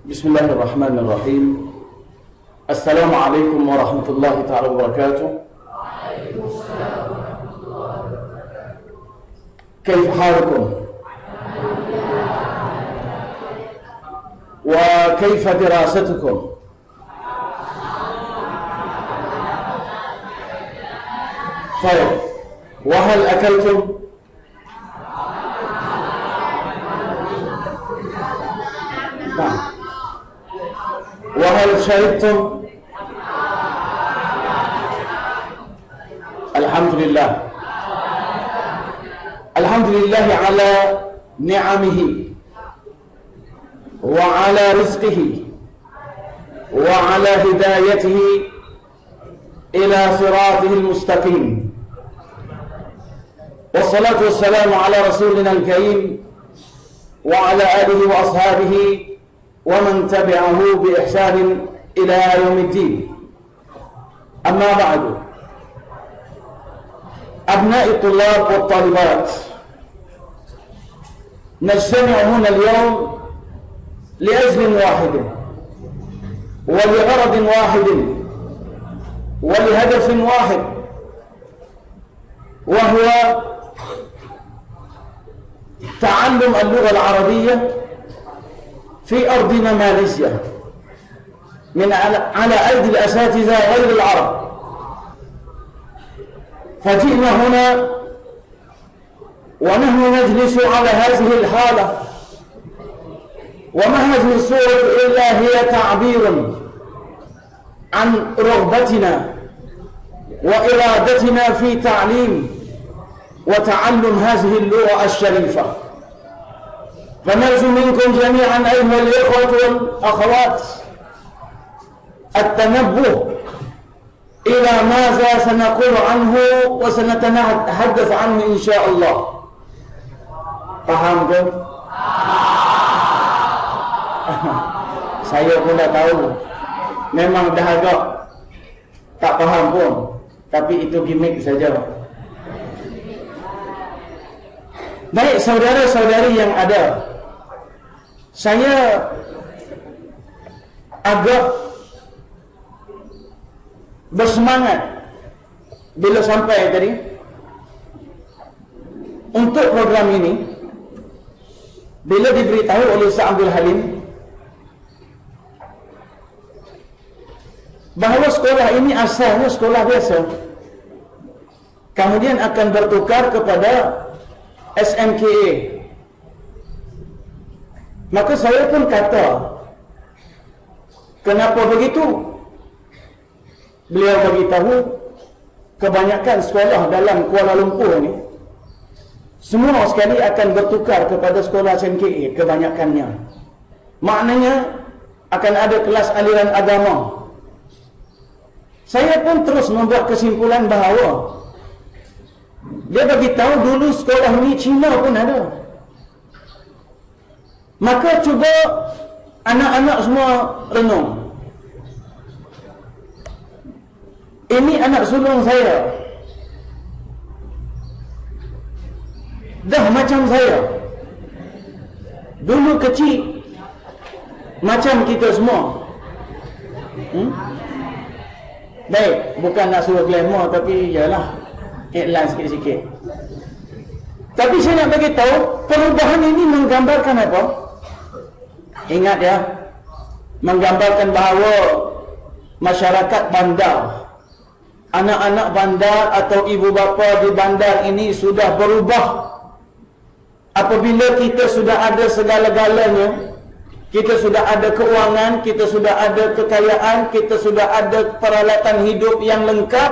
Bismillahirrahmanirrahim. Assalamualaikum warahmatullahi ta'ala wabarakatuh. كيف حالكم؟ وكيف دراستكم؟ طيب، وهل أكلتم؟ نعم. وهل شربتم؟ الحمد لله. الحمد لله على نعمه وعلى رزقه وعلى هدايته إلى صراطه المستقيم، والصلاة والسلام على رسولنا الكريم وعلى آله وأصحابه ومن تبعه بإحسان إلى يوم الدين. أما بعد، أبناء الطلاب والطالبات، نجتمع هنا اليوم لأجل واحد ولغرض واحد ولهدف واحد، وهو تعلم اللغة العربية في أرضنا ماليزيا على أيدي الأساتذة غير العرب. فجئنا هنا ونحن نجلس على هذه الحالة، وما هذه الصورة إلا هي تعبير عن رغبتنا وإرادتنا في تعليم وتعلم هذه اللغة الشريفة. فنرجو منكم جميعا أيها الإخوة والأخوات التنبه إلى ماذا سنقول عنه وسنتحدث عنه إن شاء الله. Paham ke? Saya pun dah tahu. Memang dah agak tak faham pun, tapi itu gimmick saja. Baik saudara-saudari yang ada, saya agak bersemangat bila sampai tadi untuk program ini. Bila diberitahu oleh Ustaz Abdul Halim bahawa sekolah ini asalnya sekolah biasa, kemudian akan bertukar kepada SMKA, maka saya pun kata, kenapa begitu? Beliau beritahu kebanyakan sekolah dalam Kuala Lumpur ni semua sekali akan bertukar kepada sekolah SMKA, kebanyakannya. Maknanya akan ada kelas aliran agama. Saya pun terus membuat kesimpulan bahawa dia beritahu dulu sekolah ni Cina pun ada. Maka cuba anak-anak semua renung. Ini anak sulung saya, dah macam saya, dulu kecil macam kita semua. Baik, bukan nak suruh glamour, tapi yalah, iklan sikit-sikit. Tapi saya nak bagi tahu perubahan ini menggambarkan apa? Ingat ya, menggambarkan bahawa masyarakat bandar, anak-anak bandar atau ibu bapa di bandar ini sudah berubah. Apabila kita sudah ada segala-galanya, kita sudah ada keuangan, kita sudah ada kekayaan, kita sudah ada peralatan hidup yang lengkap,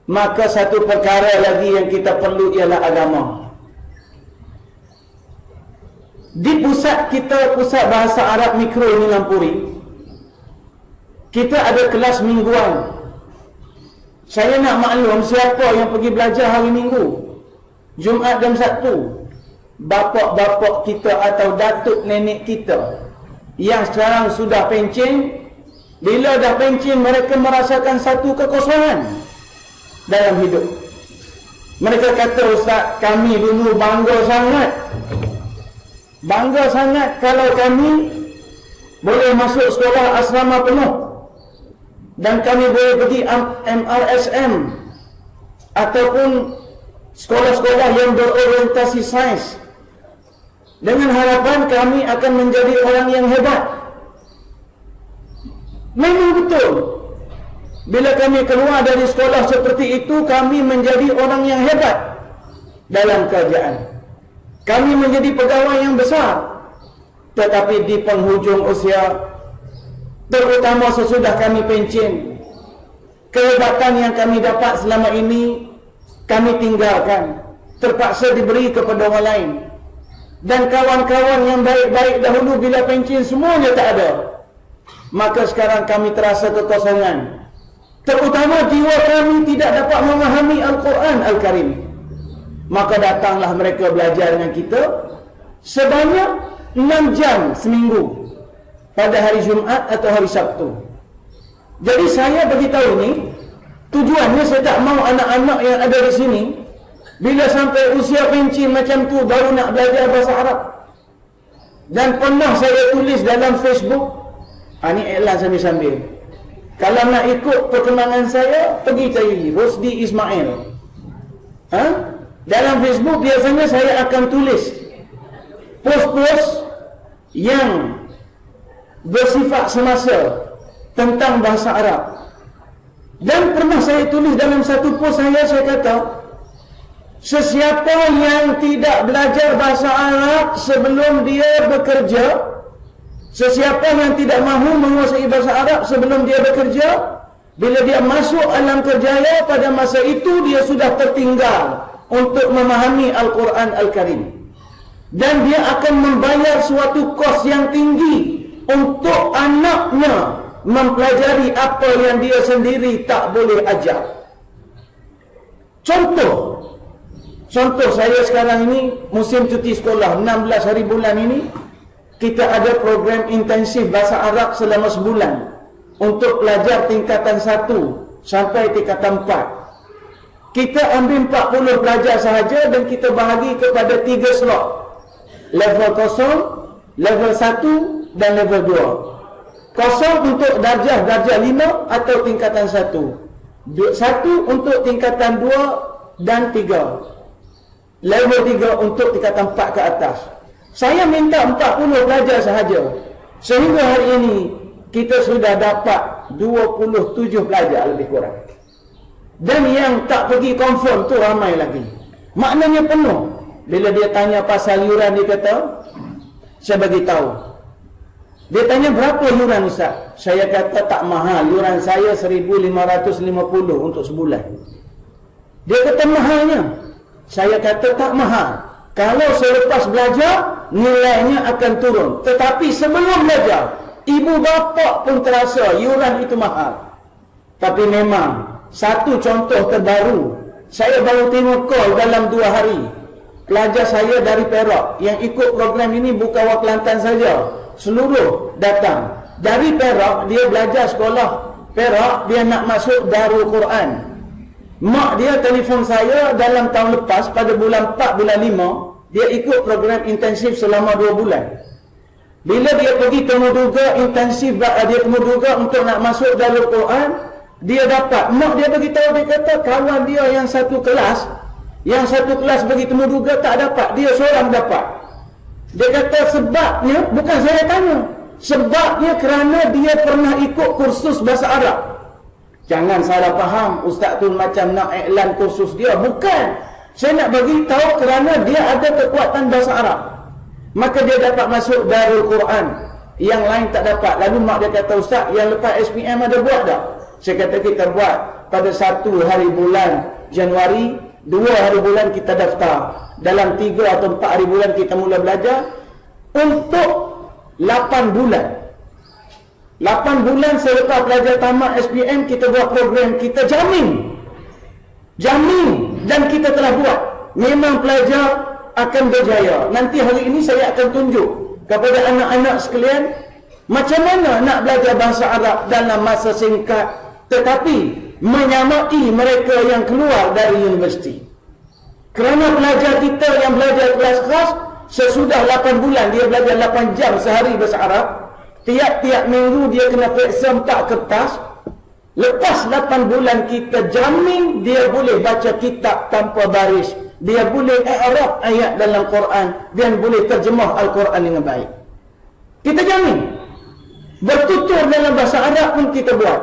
maka satu perkara lagi yang kita perlu ialah agama. Di pusat kita, pusat bahasa Arab Mikro ini Lampuri, kita ada kelas mingguan. Saya nak maklum siapa yang pergi belajar hari Minggu, Jumaat dan Sabtu. Bapak-bapak kita atau datuk nenek kita yang sekarang sudah pencen. Bila dah pencen, mereka merasakan satu kekosongan dalam hidup. Mereka kata, Ustaz, kami dulu bangga sangat kalau kami boleh masuk sekolah asrama penuh, dan kami boleh pergi MRSM ataupun sekolah-sekolah yang berorientasi sains, dengan harapan kami akan menjadi orang yang hebat. Memang betul, bila kami keluar dari sekolah seperti itu, kami menjadi orang yang hebat dalam kerajaan. Kami menjadi pegawai yang besar. Tetapi di penghujung usia, terutama sesudah kami pencen, kehebatan yang kami dapat selama ini kami tinggalkan, terpaksa diberi kepada orang lain. Dan kawan-kawan yang baik-baik dahulu bila pencen semuanya tak ada. Maka sekarang kami terasa kekosongan. Terutama jiwa kami tidak dapat memahami Al-Quran Al-Karim. Maka datanglah mereka belajar dengan kita sebanyak 6 jam seminggu pada hari Jumaat atau hari Sabtu. Jadi saya beritahu ini, tujuannya saya tak mahu anak-anak yang ada di sini bila sampai usia pencen macam tu baru nak belajar bahasa Arab. Dan pernah saya tulis dalam Facebook, ini iklan sambil-sambil, kalau nak ikut perkembangan saya, pergi cari Rosdi Ismail. Dalam Facebook biasanya saya akan tulis post-post yang bersifat semasa tentang bahasa Arab. Dan pernah saya tulis dalam satu post saya kata, sesiapa yang tidak belajar bahasa Arab sebelum dia bekerja, sesiapa yang tidak mahu menguasai bahasa Arab sebelum dia bekerja, bila dia masuk alam kerjaya, pada masa itu dia sudah tertinggal untuk memahami Al-Quran Al-Karim. Dan dia akan membayar suatu kos yang tinggi untuk anaknya mempelajari apa yang dia sendiri tak boleh ajar. Contoh saya sekarang ini musim cuti sekolah 16 hari bulan ini, kita ada program intensif bahasa Arab selama sebulan untuk pelajar tingkatan 1 sampai tingkatan 4. Kita ambil 40 pelajar sahaja dan kita bahagi kepada 3 slot, level 0, level 1 dan level 2. 0 untuk darjah 5 atau tingkatan 1, 1 untuk tingkatan 2 dan 3, level 3 untuk tingkatan 4 ke atas. Saya minta 40 pelajar sahaja. Sehingga hari ini kita sudah dapat 27 pelajar lebih kurang. Dan yang tak pergi confirm tu ramai lagi. Maknanya penuh. Bila dia tanya pasal yuran, dia kata, saya bagi tahu. Dia tanya berapa yuran Ustaz? Saya kata tak mahal. Yuran saya 1,550 untuk sebulan. Dia kata mahalnya. Saya kata tak mahal. Kalau selepas belajar, nilainya akan turun. Tetapi sebelum belajar, ibu bapa pun terasa yuran itu mahal. Tapi memang, satu contoh terbaru, saya baru tengok call dalam 2 hari. Pelajar saya dari Perak yang ikut program ini bukan Wak Kelantan saja, seluruh datang. Dari Perak, dia belajar sekolah Perak, dia nak masuk Darul Quran. Mak dia telefon saya dalam tahun lepas pada bulan 4, bulan 5, dia ikut program intensif selama 2 bulan. Bila dia pergi temuduga intensif, dia temuduga untuk nak masuk Darul Quran, dia dapat, mak dia beritahu, dia kata kawan dia yang satu kelas bagi temuduga tak dapat, dia seorang dapat. Dia kata sebabnya, bukan saya tanya, sebabnya kerana dia pernah ikut kursus bahasa Arab. Jangan salah faham, ustaz tu macam nak iklan kursus dia. Bukan. Saya nak bagi tahu kerana dia ada kekuatan bahasa Arab, maka dia dapat masuk Darul Quran. Yang lain tak dapat. Lalu mak dia kata, ustaz, yang lepas SPM ada buat tak? Saya kata kita buat. Pada 1 hari bulan Januari, 2 hari bulan kita daftar. Dalam 3 atau 4 hari bulan kita mula belajar. Untuk 8 bulan. 8 bulan selepas pelajar tamat SPM, kita buat program. Kita jamin. Dan kita telah buat. Memang pelajar akan berjaya. Nanti hari ini saya akan tunjuk kepada anak-anak sekalian macam mana nak belajar bahasa Arab dalam masa singkat, tetapi menyamai mereka yang keluar dari universiti. Kerana pelajar kita yang belajar kelas khas, sesudah 8 bulan dia belajar 8 jam sehari bahasa Arab, Tiap-tiap minggu dia kena periksa 4 kertas. Lepas 8 bulan kita jamin dia boleh baca kitab tanpa baris. Dia boleh i'rab ayat dalam Quran. Dia boleh terjemah Al-Quran dengan baik. Kita jamin. Bertutur dalam bahasa Arab pun kita buat.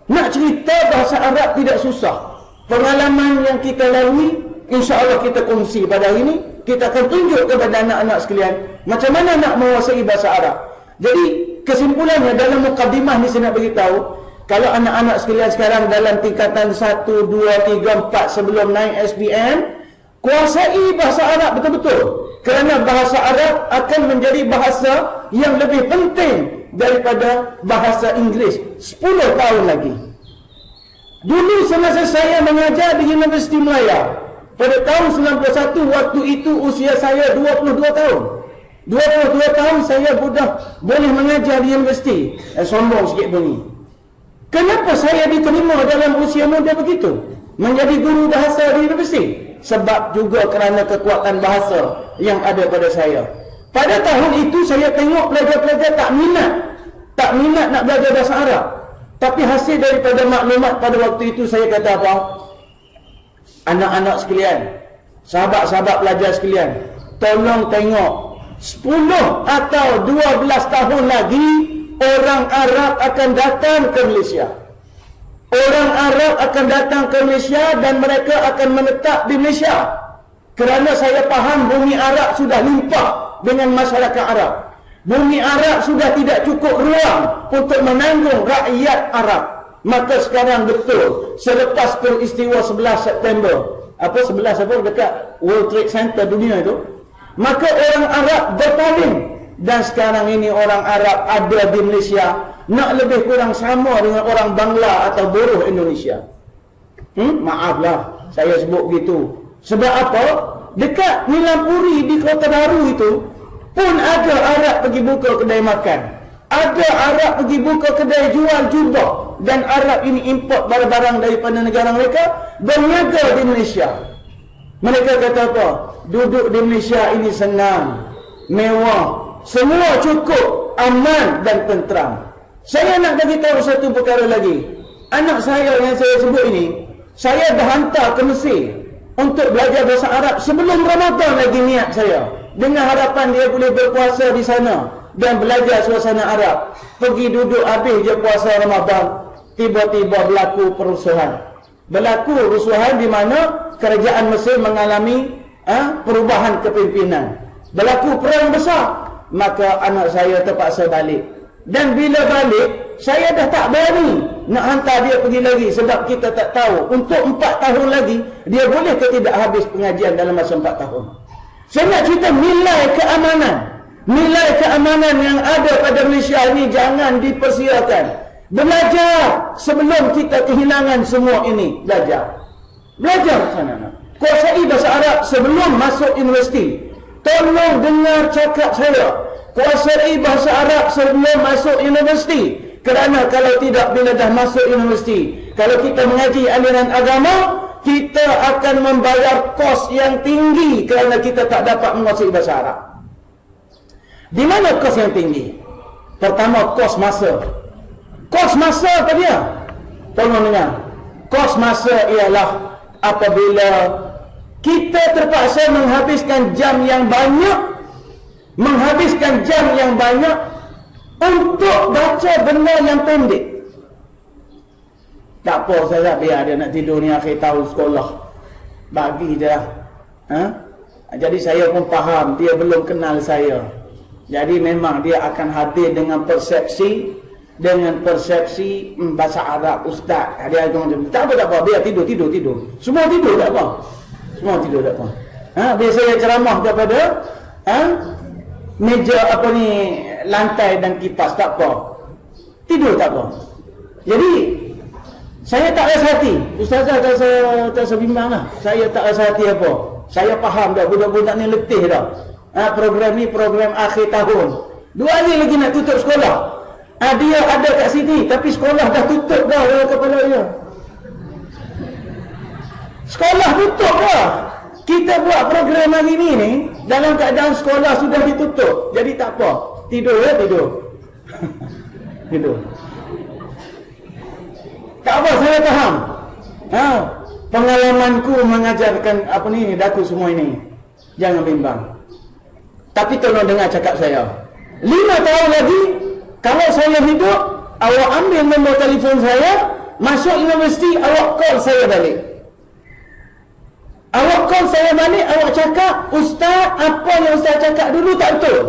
Nak cerita bahasa Arab tidak susah. Pengalaman yang kita lalui, insya-Allah kita kongsi pada hari ini. Kita akan tunjuk kepada anak-anak sekalian macam mana nak menguasai bahasa Arab. Jadi kesimpulannya dalam mukadimah ni saya nak beritahu, kalau anak-anak sekalian sekarang dalam tingkatan 1, 2, 3, 4 sebelum naik SPM, kuasai bahasa Arab betul-betul. Kerana bahasa Arab akan menjadi bahasa yang lebih penting daripada bahasa Inggeris 10 tahun lagi. Dulu semasa saya mengajar di Universiti Melaya, pada tahun 91, waktu itu usia saya 22 tahun. 22 tahun saya sudah boleh mengajar di universiti. Sombong sikit bunyi. Kenapa saya diterima dalam usia muda begitu? Menjadi guru bahasa di universiti? Sebab juga kerana kekuatan bahasa yang ada pada saya. Pada tahun itu saya tengok pelajar-pelajar tak minat nak belajar bahasa Arab. Tapi hasil daripada maklumat pada waktu itu saya kata apa? Anak-anak sekalian, sahabat-sahabat pelajar sekalian, tolong tengok 10 atau 12 tahun lagi orang Arab akan datang ke Malaysia. Orang Arab akan datang ke Malaysia dan mereka akan menetap di Malaysia. Kerana saya faham bumi Arab sudah limpah dengan masyarakat Arab. Bumi Arab sudah tidak cukup ruang untuk menanggung rakyat Arab. Maka sekarang betul, selepas peristiwa 11 September, apa 11 apa dekat World Trade Center dunia itu, maka orang Arab berpaling. Dan sekarang ini orang Arab ada di Malaysia nak lebih kurang sama dengan orang Bangla atau Buruh Indonesia. Maaflah saya sebut begitu. Sebab apa? Dekat Nilampuri di Kota Baru itu pun ada Arab pergi buka kedai makan. Ada Arab pergi buka kedai jual jubah. Dan Arab ini import barang-barang daripada negara mereka, berniaga di Malaysia. Mereka kata apa? Duduk di Malaysia ini senang, mewah, semua cukup, aman dan tentram. Saya nak bagi tahu satu perkara lagi. Anak saya yang saya sebut ini, saya dah hantar ke Mesir untuk belajar bahasa Arab sebelum Ramadan lagi niat saya. Dengan harapan dia boleh berpuasa di sana dan belajar suasana Arab. Pergi duduk habis je puasa Ramadan, tiba-tiba berlaku perusuhan. Berlaku rusuhan di mana kerajaan Mesir mengalami perubahan kepimpinan. Berlaku perang besar. Maka anak saya terpaksa balik. Dan bila balik, saya dah tak berani nak hantar dia pergi lagi. Sebab kita tak tahu untuk 4 tahun lagi dia boleh ke tidak habis pengajian dalam masa 4 tahun. Saya nak cerita nilai keamanan. Nilai keamanan yang ada pada Malaysia ini jangan dipersiakan. Belajar sebelum kita kehilangan semua ini. Belajar sana. Kuasai bahasa Arab sebelum masuk universiti. Tolong dengar cakap saya. Kuasai bahasa Arab sebelum masuk universiti. Kerana kalau tidak, bila dah masuk universiti, kalau kita mengaji aliran agama, kita akan membayar kos yang tinggi kerana kita tak dapat menguasai bahasa Arab. Di mana kos yang tinggi? Pertama, kos masa. Kos masa apa dia? Tolong dengar. Kos masa ialah apabila kita terpaksa menghabiskan jam yang banyak untuk baca benda yang pendek. Tak apa, saya biar dia nak tidur ni akhir tahun sekolah. Bagi dia. Jadi saya pun faham dia belum kenal saya. Jadi memang dia akan hadir dengan persepsi bahasa Arab ustaz. Dia akan macam tak apa, biar tidur. Semua tidur tak apa. Biasa saya ceramah kepada meja lantai dan kipas tak apa. Tidur tak apa. Jadi saya tak rasa hati. Ustazah tak rasa bimbang lah. Saya tak rasa hati apa. Saya faham dah budak-budak ni letih dah. Program ni program akhir tahun. 2 hari lagi nak tutup sekolah. Dia ada kat sini tapi sekolah dah tutup dah kepala dia. Sekolah tutup dah. Kita buat program hari ni dalam keadaan sekolah sudah ditutup. Jadi tak apa. Tidur. Gitu. Tak apa, saya faham. Pengalamanku mengajarkan apa ni, daku semua ini. Jangan bimbang. Tapi tolong dengar cakap saya. 5 tahun lagi, kalau saya hidup, awak ambil nombor telefon saya, masuk universiti, awak call saya balik. Awak call saya balik, awak cakap, Ustaz, apa yang Ustaz cakap dulu tak betul.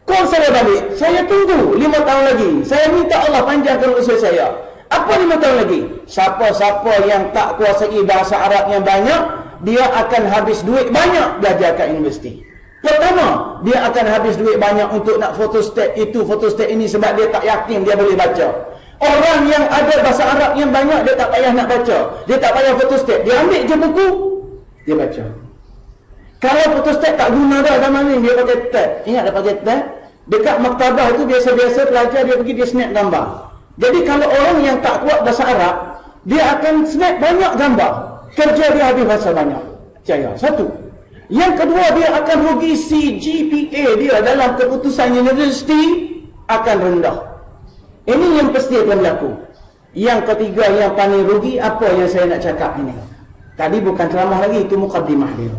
Call saya balik, saya tunggu 5 tahun lagi. Saya minta Allah panjangkan usia saya. Apa 5 tahun lagi? Siapa-siapa yang tak kuasai bahasa Arab yang banyak, dia akan habis duit banyak belajar kat universiti. Pertama, dia akan habis duit banyak untuk nak photostat itu, photostat ini sebab dia tak yakin dia boleh baca. Orang yang ada bahasa Arab yang banyak, dia tak payah nak baca. Dia tak payah photostat. Dia ambil je buku, dia baca. Kalau photostat tak guna dah zaman ni, dia pakai tab. Ingat dah pakai tab? Dekat maktabah tu biasa-biasa pelajar dia pergi, dia snap gambar. Jadi kalau orang yang tak kuat bahasa Arab, dia akan snap banyak gambar. Kerja dia habis bahasa banyak. Percaya. Satu. Yang kedua, dia akan rugi CGPA dia dalam keputusan universiti akan rendah. Ini yang pasti akan berlaku. Yang ketiga yang paling rugi, apa yang saya nak cakap ini. Tadi bukan ceramah lagi, itu mukaddimah dia.